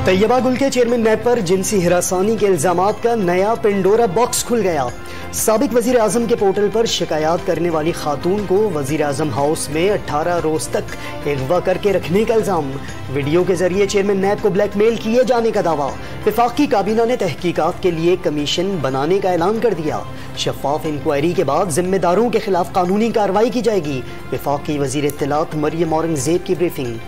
तैयबा गुल के चेयरमैन नैब पर जिनसी हिरासानी के इल्जामात का नया पिंडोरा बॉक्स खुल गया। साबिक वजीर आजम के पोर्टल पर शिकायत करने वाली खातून को वजीर आजम हाउस में 18 रोज तक अगवा करके रखने का इल्जाम। वीडियो के जरिए चेयरमैन नैब को ब्लैकमेल किए जाने का दावा। वफाकी काबीना ने तहकीकात के लिए कमीशन बनाने का ऐलान कर दिया। शफाफ इंक्वायरी के बाद जिम्मेदारों के खिलाफ कानूनी कार्रवाई की जाएगी। वफाकी वजीर इत्तलात मरियम औरंगजेब की ब्रीफिंग।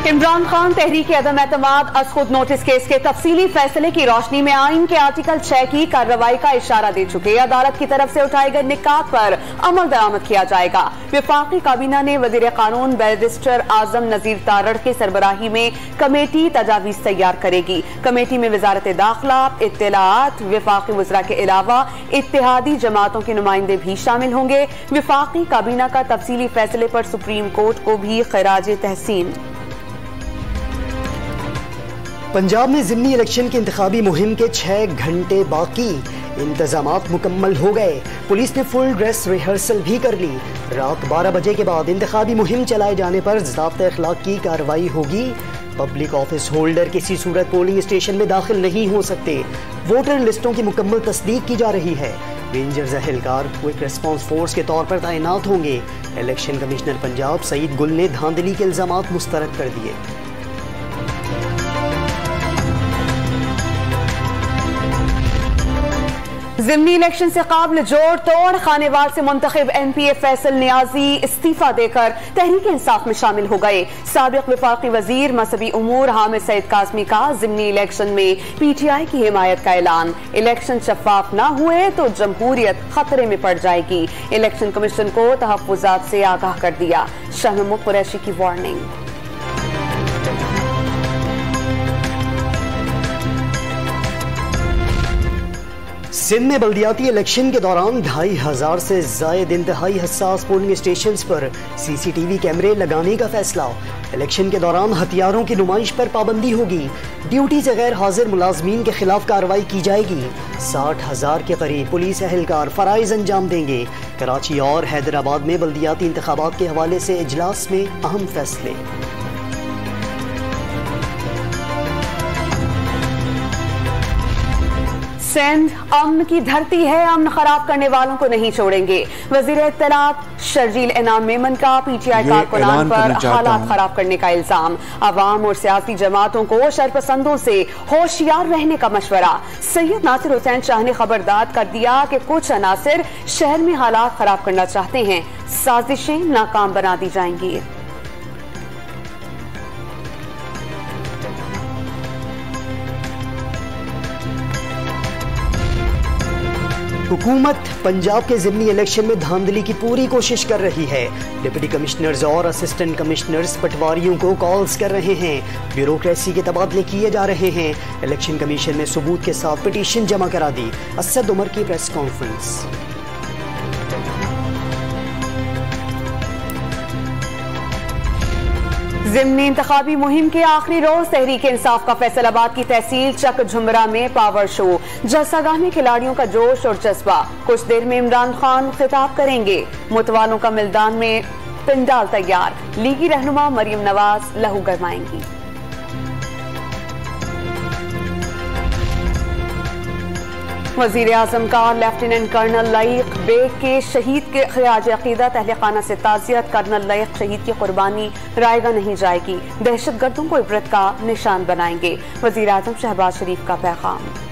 इमरान खान तहरीक अदम एतमाद अज खुद नोटिस केस के तफसीली फैसले की रोशनी में आइन के आर्टिकल 6 की कार्रवाई का इशारा दे चुके अदालत की तरफ से उठाए गए निकात पर अमल दरामद किया जाएगा। वफाकी काबीना ने वजीर कानून बैरिस्टर आजम नजीर तारड़ के सरबराही में कमेटी तजावीज तैयार करेगी। कमेटी में वजारत दाखिला, इत्तलाआत, वफाकी वज़रा के अलावा इत्तेहादी जमातों के नुमाइंदे भी शामिल होंगे। वफाकी काबीना का तफसीली फैसले पर सुप्रीम कोर्ट को भी खिराज तहसीन। पंजाब में ज़िमनी इलेक्शन की इंतखाबी मुहिम के 6 घंटे बाकी। इंतजामात मुकम्मल हो गए। पुलिस ने फुल ड्रेस रिहर्सल भी कर ली। रात 12 बजे के बाद इंतखाबी मुहिम चलाए जाने पर ज़ाब्ता अखलाक की कार्रवाई होगी। पब्लिक ऑफिस होल्डर किसी सूरत पोलिंग स्टेशन में दाखिल नहीं हो सकते। वोटर लिस्टों की मुकम्मल तस्दीक की जा रही है। रेंजर्स एहलकार क्विक रिस्पांस फोर्स के तौर पर तैनात होंगे। इलेक्शन कमिश्नर पंजाब सईद गुल ने धांधली के इल्जामात मुस्तरद कर दिए। ज़िमनी इलेक्शन से काबिल जोड़ तोड़ खानेवाल से मुंतखब NPA फैसल नियाजी इस्तीफा देकर तहरीक इंसाफ में शामिल हो गए। साबिक वफाकी वजीर मसबी उमूर हामिद सईद काज़मी का ज़िमनी इलेक्शन में PTI की हिमायत का ऐलान। इलेक्शन शफाफ न हुए तो जमहूरियत खतरे में पड़ जाएगी। इलेक्शन कमीशन को तहफ़्फ़ुज़ात से आगाह कर दिया। शाह महमूद कुरैशी की वार्निंग। सिंध में बल्दियाती इलेक्शन के दौरान 2500 से जायद इंतहाई हसास पोलिंग स्टेशन पर CCTV कैमरे लगाने का फैसला। इलेक्शन के दौरान हथियारों की नुमाइश पर पाबंदी होगी। ड्यूटी से गैर हाजिर मुलाजमीन के खिलाफ कार्रवाई की जाएगी। 60,000 के करीब पुलिस एहलकार फराइज अंजाम देंगे। कराची और हैदराबाद में बल्दियाती इंतखाबात के हवाले से इजलास में अहम फैसले। सिंध अमन की धरती है, अमन खराब करने वालों को नहीं छोड़ेंगे। वजीर इत्तलात शर्जील इनाम मेमन का PTI कारकुनान पर हालात खराब करने का इल्जाम। अवाम और सियासी जमातों को शरपसंदों से होशियार रहने का मशवरा। सैयद नासिर हुसैन शाह ने खबरदार कर दिया कि कुछ अनासिर शहर में हालात खराब करना चाहते हैं। साजिशें नाकाम बना दी जाएंगी। हुकूमत पंजाब के ज़िमनी इलेक्शन में धांधली की पूरी कोशिश कर रही है। डिप्टी कमिश्नर्स और असिस्टेंट कमिश्नर्स पटवारियों को कॉल्स कर रहे हैं। ब्यूरोक्रेसी के तबादले किए जा रहे हैं। इलेक्शन कमीशन ने सबूत के साथ पिटीशन जमा करा दी। असद उमर की प्रेस कॉन्फ्रेंस। ज़िमनी इंतखाबी मुहिम के आखिरी रोज तहरीक इंसाफ का फैसलाबाद की तहसील चक झुमरा में पावर शो। जलसागाह में खिलाड़ियों का जोश और जज्बा। कुछ देर में इमरान खान खिताब करेंगे। मुतवालों का मैदान में पिंडाल तैयार। लीगी रहनुमा मरियम नवाज लहू गरमाएंगी। वजीर आजम का लेफ्टिनेंट कर्नल लईक बेग के शहीद के खिराज अकीदत अहले खाना से ताज़ियत। कर्नल लईक शहीद की कुर्बानी रायगा नहीं जाएगी। दहशत गर्दों को इबरत का निशान बनाएंगे। वजीर आजम शहबाज शरीफ का पैगाम।